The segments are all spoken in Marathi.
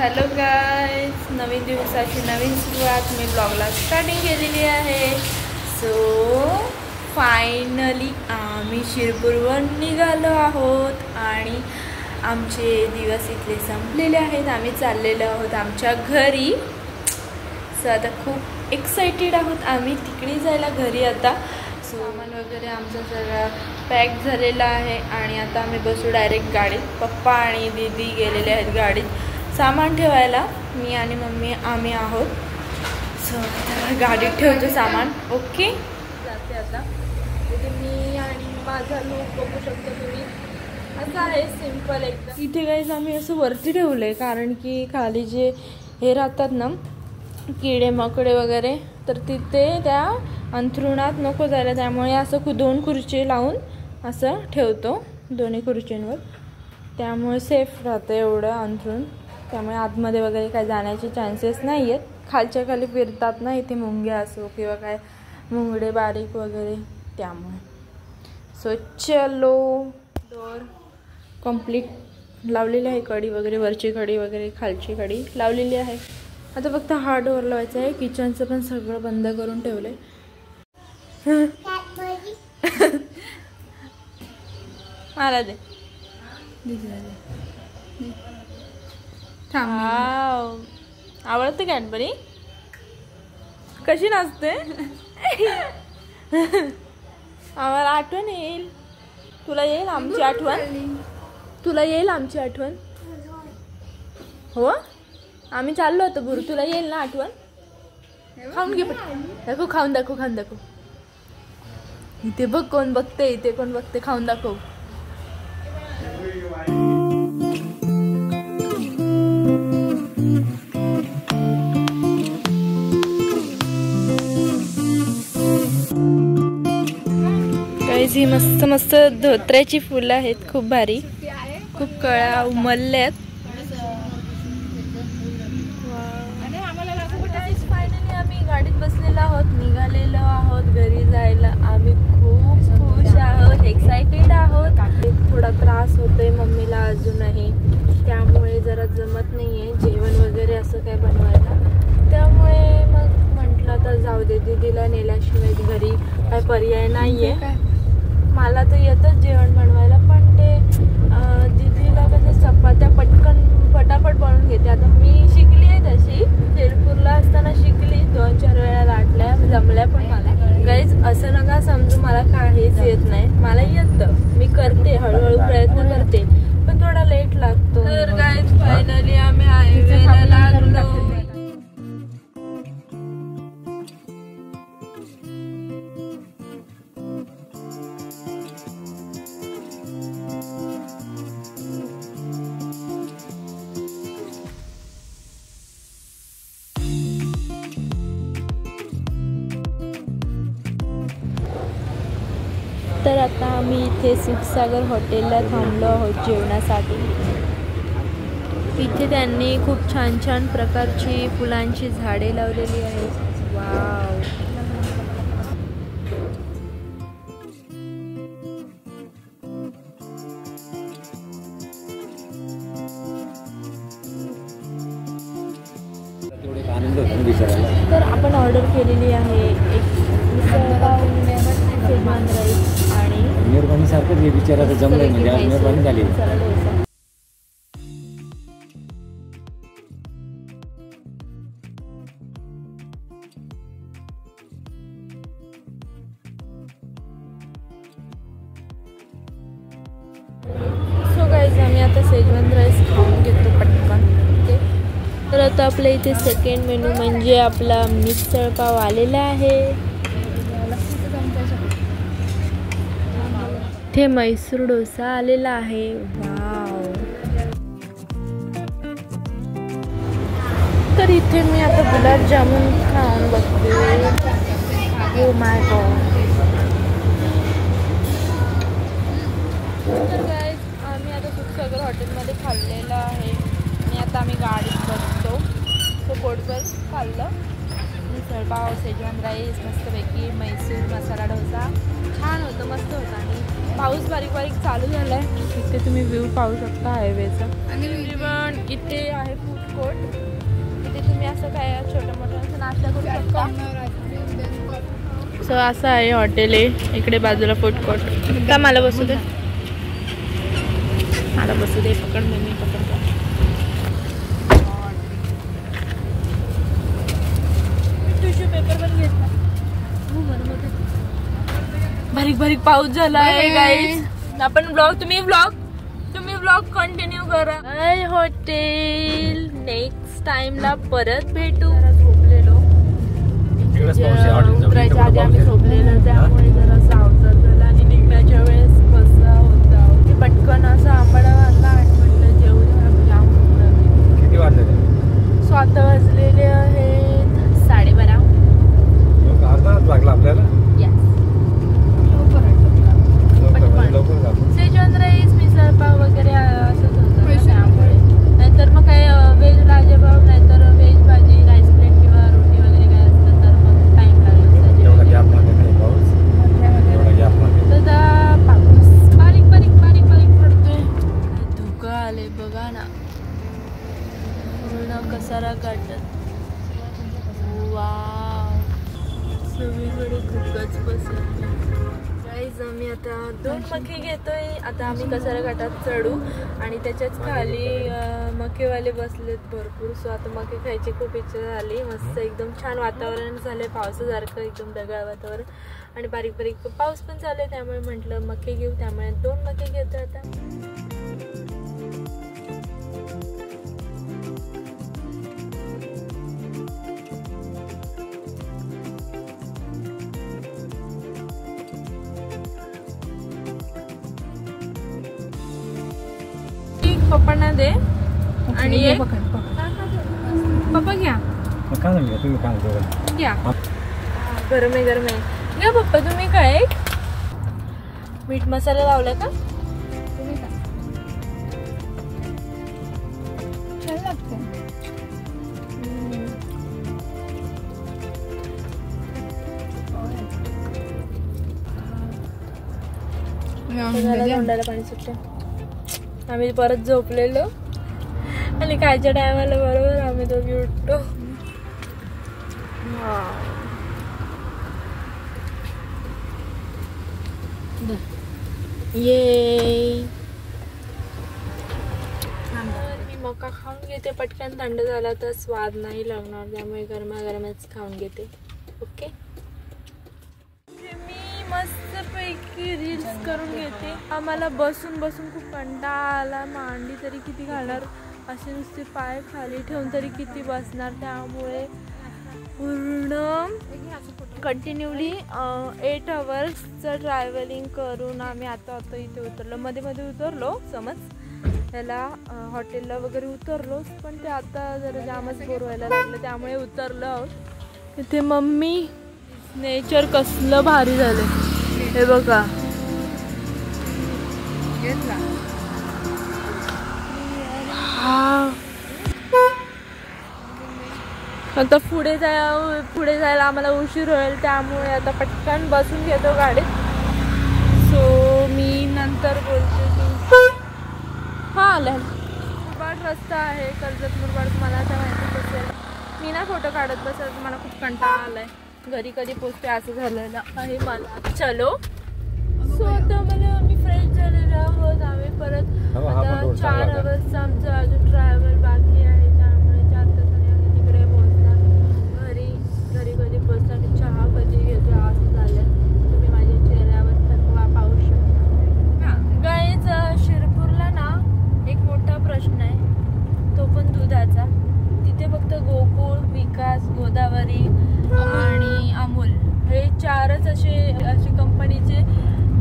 हॅलो गाइस, नवीन दिवसाची नवीन सुरुवात मी ब्लॉगला स्टार्टिंग केलेली आहे। सो फायनली आम्ही शिरपूरवर निघालो आहोत आणि आमचे दिवस इथले संपलेले आहेत। आम्ही चाललेलो आहोत आमच्या घरी। सो आता खूप एक्साइटेड आहोत आम्ही तिकडे जायला घरी। आता सामान वगैरे आमचं सगळं पॅक झालेलं आहे आणि आता आम्ही बसू डायरेक्ट गाडीत। पप्पा आणि दीदी गेलेले आहेत गाडीत सामान ठेवायला। मी आणि मम्मी आम्ही आहोत। सो आता गाडीत ठेवतो सामान। ओके, जाते आता। इथे मी आणि माझा लुक बघू शकतो तुम्ही, असं आहे सिंपल एकदम। इथे गाइस आम्ही असं वरती ठेवलंय कारण की खाली जे हे राहतात ना किडे मकोडे वगैरे, तर तिथे त्या अंथरुणात नको जायला, त्यामुळे असं दोन खुर्ची लावून असं ठेवतो दोन्ही खुर्चींवर, त्यामुळे सेफ राहतं एवढं अंथरूण। त्यामुळे आतमध्ये वगैरे काय जाण्याचे चान्सेस नाही आहेत। खालच्या खाली फिरतात ना इथे मुंग्या असो किंवा काय मुंगडे बारीक वगैरे, त्यामुळे। सो चलो, डोर कंप्लीट लावलेली आहे, कडी वगैरे, वरची कडी वगैरे खालची कडी लावलेली आहे। आता फक्त हा डोर लावायचा आहे। किचनचं पण सगळं बंद करून ठेवलंय। मला दे, आवडते कॅडबरी? कशी नाचते? आम्हाला आठवण येईल, तुला येईल आमची आठवण, तुला येईल आमची आठवण। हो, आम्ही चाललो होतो गुरु, तुला येईल ना आठवण? खाऊन घे, दाखव, खाऊन दाखव, खाऊन दाखव। इथे बघ कोण बघते, इथे कोण बघते, खाऊन दाखव। ही मस्त मस्त धोत्र्याची फुलं आहेत, खूप भारी, खूप कळ्या उमलल्यात। फायनली आम्ही गाडीत बसलेलो आहोत, निघालेलो आहोत घरी जायला। आम्ही खूप खुश आहोत, एक्साइटेड आहोत। थोडा त्रास होतोय मम्मीला अजूनही, त्यामुळे जरा जमत नाहीये जेवण वगैरे असं काय बनवायला। त्यामुळे मग म्हटलं तर जाऊ दे, दीदीला नेल्याशिवाय घरी काय पर्याय नाहीये। मला तर येतच जेवण बनवायला, पण ते दीदीला कसं चपात्या पटकन फटाफट बनवून घेते। आता मी शिकली आहे तशी, शिरपूरला असताना शिकली, 2-4 वेळा लाटल्या, जमल्या पण मला। गाईज असं नका समजू मला काहीच येत नाही, मला येतं, मी करते, हळूहळू प्रयत्न करते, पण थोडा लेट लागतो। तर गाईज फायनली आम्ही हायवेला लागलो। तर आता आम्ही इथे सुखसागर हॉटेलला थांबलो आहोत जेवणासाठी। इथे त्यांनी खूप छान छान प्रकारची फुलांची झाडे लावलेली आहेत। वाव, तर आपण ऑर्डर केलेली आहे एक मिसळपाव, शेजवान राईस आणि मेहरबानी सारखंच हे विचारायचं जमलंय, म्हणजे आज मेहरबानी झाली। सो गाईज आम्ही आता शेजवान राईस खाऊन घेतो पटकन। ओके, तर आता आपल्या इथे सेकंड मेनू म्हणजे आपला मिसळपाव आलेला आहे। इथे मैसूर डोसा आलेला आहे। वाव, तर इथे मी आता गुलाबजामुन खाऊन बघते। Oh my God. तर गाईज आम्ही आता सुखसागर हॉटेलमध्ये खाल्लेलं आहे आणि आता आम्ही गाडीत बसतो। तो पोटभर खाल्लं, मिसळपाव, शेजवान राईस, मस्तपैकी मैसूर मसाला डोसा, छान होतं, मस्त होतं। आणि पाऊस बारीक बारीक चालू झाला आहे, इथे तुम्ही व्ह्यू पाहू शकता हायवेचा। आणि पण इथे आहे फूड कोर्ट, काय छोटा मोठा नाश्ता करू शकता. सो असं आहे हॉटेल आहे. इकडे बाजूला फूड कोर्ट. का मला बसू दे, मला बसू दे. पकड मी पकडतो. टिश्यू पेपर पण घेतला. बारीक बारीक पाऊस झाला आहे गाईज. आपण तुम्ही ब्लॉग कंटिन्यू करा. हॉटेल नेक्स्ट टाइमला परत भेटू. झोपलेलो उतरायच्या आधी आम्ही झोपलेलो, त्यामुळे जरा सावधान झालं. आणि निघण्याच्या वेळेस बसा होता की पटकन असा आंबाडा वाजला आणि म्हटलं जेवू जाम. किती वाजले? 7 वाजलेले आहेत. 12:30. अर्धा तास लागला आपल्याला. सेजवान राईस, मिसळ पाव वगैरे असंच होतं त्यामुळे. नाहीतर मग काय व्हेज राजेपाव, नाहीतर व्हेज भाजी, राईस प्लेट किंवा रोटी वगैरे काय असतं तर मग टाइम लागला. पाऊस बारीक बारीक बारीक बारीक पडतोय. धुकं आले बघा ना, पूर्ण कसारा काढतात. वाव, सगळीकडे धुकंच बसलं. आम्ही आता 2 मके घेतोय. आता आम्ही कसारा घाटात चढू आणि त्याच्याच खाली मकेवाले बसलेत भरपूर. सो आता मके खायची खूप इच्छा झाली. मस्त एकदम छान वातावरण झालंय, पावसासारखं एकदम ढगाळ वातावरण आणि बारीक बारीक पाऊस पण चालू आहे. त्यामुळे म्हटलं मके घेऊ, त्यामुळे 2 मके घेतोय आता. पप्पांना दे आणि एक पप्पा घ्या. घ्या, गरम आहे गरम आहे. घ्या पप्पा तुम्ही. काय मीठ मसाला लावला का? छान लागते. तोंडाला पाणी सुटलं. आम्ही परत झोपलेलो आणि खायच्या टायमाला बरोबर आम्ही दोघी उठतो. ये मी मका खाऊन घेते पटकन. थंड झाला तर स्वाद नाही लागणार, त्यामुळे गरमागरमच खाऊन घेते. ओके, मस्त पैकी रील्स करून घेते. आम्हाला बसून बसून खूप कंटाळा आला. मांडी तरी किती घालणार, असे नुसते पाय खाली ठेवून तरी किती बसणार. त्यामुळे पूर्ण कंटिन्यूली 8 आवर्सचं ट्रॅव्हलिंग करून आम्ही आता इथे उतरलो. मध्ये मध्ये उतरलो समज याला हॉटेलला वगैरे उतरलो, पण ते आता जरा जामच बोर व्हायला लागलं त्यामुळे उतरलो आहोत. इथे मम्मी नेचर कसलं भारी झालं हे बघा. आता पुढे जायला आम्हाला उशीर होईल, त्यामुळे आता पटकन बसून घेतो गाडीत. सो मी नंतर बोलते. हा आलं. मुरबाड रस्ता आहे, कर्जत मुरबाड. तुम्हाला आता माहितीच असेल. मी ना फोटो काढत बसत, मला खूप कंटाळा आलाय. घरी कधी पोचते असं झालेलं आहे मला. चलो, सो आता आम्ही फ्रेश झालेलो आहोत. आम्ही परत आता 4 आवर्सचं आमचं अजून ट्रॅव्हल बाकी आहे, त्यामुळे 4 तासाने आम्ही तिकडे पोहोचणार. घरी कधी पोहोचता मी चहा कधी घेतो असं झालं. तुम्ही माझ्या चेहऱ्यावर थकवा पाहू शकता. गाईज, शिरपूरला ना एक मोठा प्रश्न आहे, तो पण दुधाचा. तिथे फक्त गोकुळ, विकास, गोदावरी आणि अमूल हे 4च असे कंपनीचे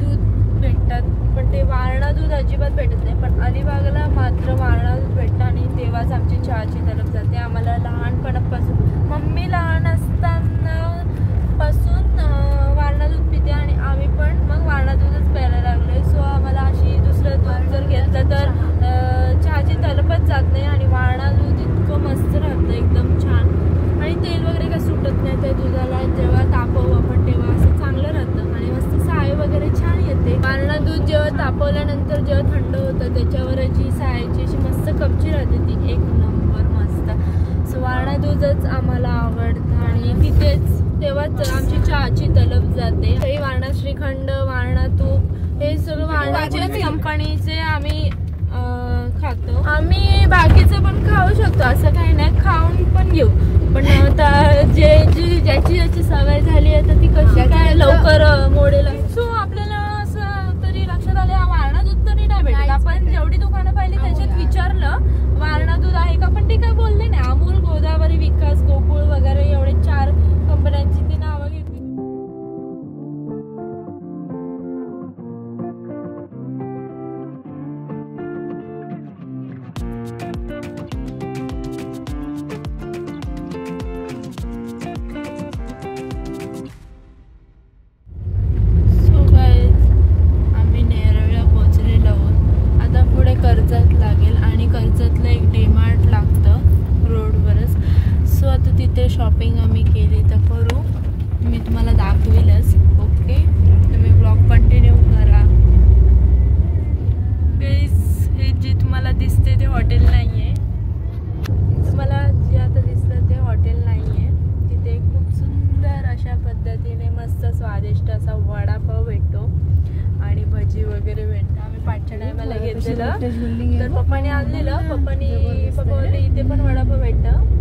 दूध भेटतात. पण ते वारणा दूध अजिबात भेटत नाही. पण अलिबागला मात्र वारणा दूध भेटतं आणि तेव्हाच आमची चहाची तलब जाते. आम्हाला लहानपणापासून, मम्मी लहान असताना पासून वारणा दूध पिते आणि आम्ही पण मग वारणा दूधच प्यायला लागलोय. सो आम्हाला अशी दुसरं दूध जर घेतलं तर चहाची तलपच जात नाही. आणि वारणा दूध इतकं मस्त राहतं, एकदम छान. आणि तेल वगैरे काय सुटत नाही त्या दुधाला. जेव्हा तापवू आपण तेव्हा असं चांगलं राहतं आणि मस्त साय वगैरे छान येते. वारणा दूध जेव्हा तापवल्यानंतर जेव्हा थंड होतं त्याच्यावर जी सायची अशी मस्त कपची राहते दूधच आम्हाला आवडतं आणि तिथेच तेव्हाच आमची चहाची तलब जाते. हे वारणा श्रीखंड, वारणा तूप हे सगळं वारणाच्याच कंपनीचे आम्ही खातो. आम्ही बाकीचं पण खाऊ शकतो, असं काही नाही, खाऊन पण घेऊ. पण आता ज्याची सवय झाली आहे तर ती कशी काय लवकर मोडेल. सो आपल्याला असं तरी लक्षात आले वारणा दूध तरी नाही भेटत. आपण जेवढी दुकानं पाहिली त्याच्यात विचारलं वारणा दूध आहे का, पण ते काय बोलले नाही. अमूल, गोदावरी, विकास, गोकुळ वगैरे एवढे 4 कंपन्यांची ती नावं घेतली. कर्जत लागेल आणि कर्जतला एक डीमार्ट लागतं रोडवरच. सो आता तिथे शॉपिंग आम्ही केली तर करू, मी तुम्हाला दाखवेलच. ओके, तुम्ही ब्लॉग कंटिन्यू करा. गाईस, हे जे तुम्हाला दिसते ते हॉटेल नाही आहे. तुम्हाला जे आता दिसतं ते हॉटेल नाही आहे. तिथे खूप सुंदर अशा पद्धतीने मस्त स्वादिष्ट असा वडापाव भेटतो आणि भजी वगैरे भेटतं. आम्ही पाचच्या टायमाला घेतलेलं तर पप्पाने आणलेलं. पप्पा बोलले इथे पण वडापाव भेटतं.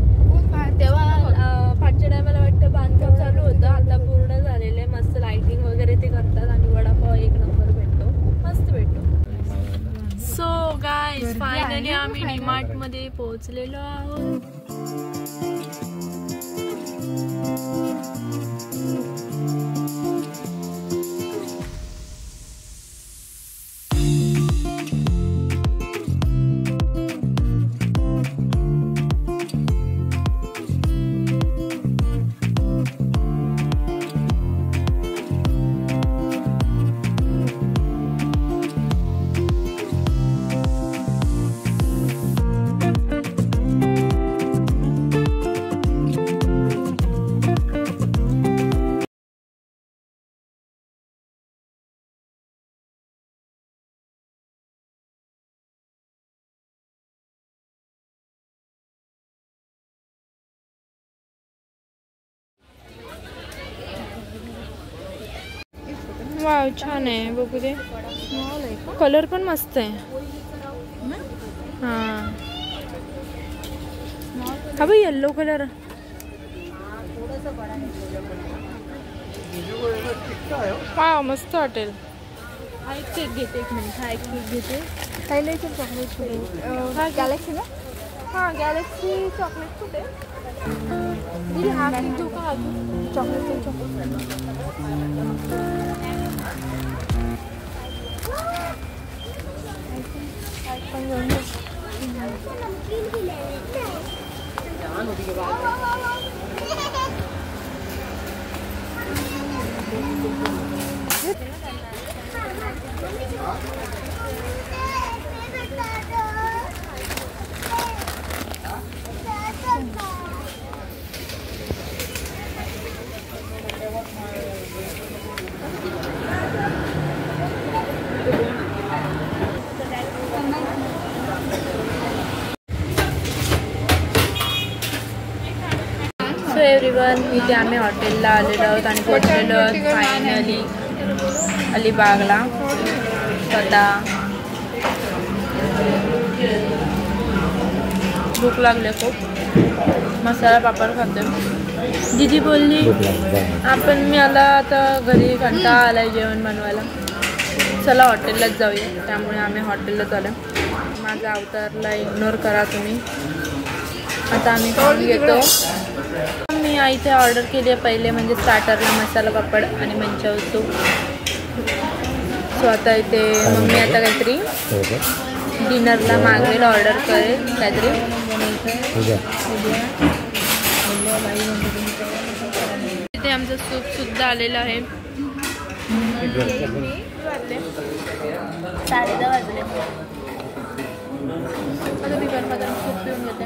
तेव्हा पाचच्या टायमाला वाटतं बांधकाम चालू होतं, आता पूर्ण झालेलं आहे. मस्त लाइटिंग वगैरे ते करतात आणि वडापाव एक नंबर भेटतो, मस्त भेटतो. सो गाईज, फायनली आम्ही डीमार्ट मध्ये पोहोचलेलो आहोत. वाव, छान आहे, बघू दे. कलर पण मस्त आहे. हां, हा भाई येल्लो कलर. वाव, मस्त वाटेल. हा एक केक घेते, एक मिनिट. हा एक केक घेते. Highlighter chocolate. हा गॅलेक्सी ना? हां, गॅलेक्सी चॉकलेट कुठे? दीदी हा केक घेऊ का? Chocolate chocolate. सो एव्हरीवन, इथे आम्ही हॉटेलला आलेलो आहोत आणि पोहोचलेलो आहोत फायनली अलिबागला. स्वतः भूक लागले खूप. मसाला पापड खाते. दीदी बोलली मी आला आता घरी, कंटाळा आलाय जेवण बनवायला, चला हॉटेललाच जाऊया. त्यामुळे आम्ही हॉटेललाच आलो. माझा अवतारला इग्नोर करा तुम्ही. आता आम्ही खाऊन घेतो. मी इथे ऑर्डर केली आहे पहिले, म्हणजे स्टार्टरला मसाला पापड आणि मंचाव सूप. सो आता इथे मम्मी आता काहीतरी डिनरला मागवेल, ऑर्डर करेल काहीतरी. इथे आमचं सूपसुद्धा आलेलं आहे. 10:30 वाजले. आता मी गरमागरम सूप पिऊन घेते.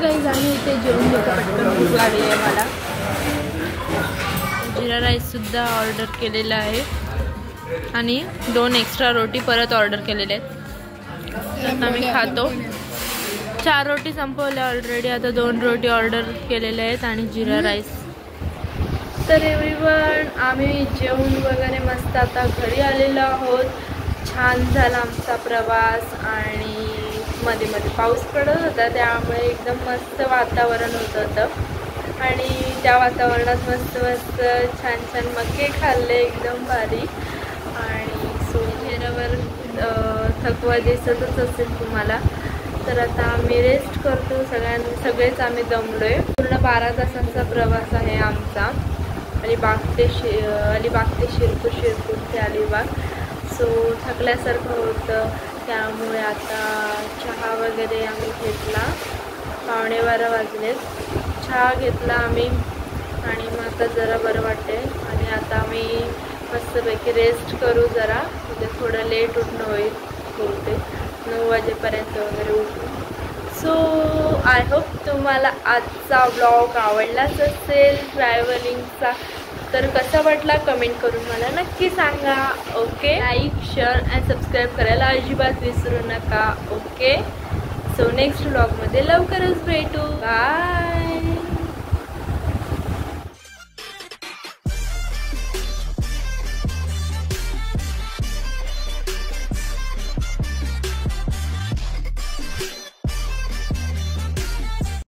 काही आम्ही इथे जेवण घेतो, पटकन भूक लागली आहे मला. जिरा राईससुद्धा ऑर्डर केलेला आहे आणि 2 एक्स्ट्रा रोटी परत ऑर्डर केलेल्या आहेत. आम्ही खातो. 4 रोटी संपवल्या ऑलरेडी, आता 2 रोटी ऑर्डर केलेल्या आहेत आणि जिरा राईस. तर एव्हरीवन, आम्ही जेवण वगैरे मस्त आता घरी आलेलो आहोत. छान झाला आमचा प्रवास आणि मध्ये मध्ये पाऊस पडत होता, त्यामुळे एकदम मस्त वातावरण होतं आणि त्या वातावरणात मस्त मस्त छान छान मके खाल्ले, एकदम भारी. आणि चेहऱ्यावर थकवा दिसतच असेल तुम्हाला. तर आता आम्ही रेस्ट करतो. सगळेच आम्ही दमलो आहे. पूर्ण 12 तासांचा प्रवास आहे आमचा, अलिबाग ते शिरपूर, शिरपूर ते अलिबाग. सो थकल्यासारखं होतं, त्यामुळे आता चहा वगैरे आम्ही घेतला. 11:15 वाजलेत. चहा घेतला आम्ही आणि मग आता जरा बरं वाटते आणि आता आम्ही मस्तपैकी रेस्ट करू जरा. म्हणजे थोडं लेट उठणं होईल, बोलते 9 वाजेपर्यंत वगैरे उठू. सो आय होप तुम्हाला आजचा ब्लॉग आवडलाच असेल ट्रॅव्हलिंगचा. तर कसा वाटला कमेंट करून मला नक्की सांगा. Okay, like, share and subscribe करायला अजिबात विसरू नका. ओके, सो नेक्स्ट ब्लॉगमध्ये लवकरच भेटू. बाय.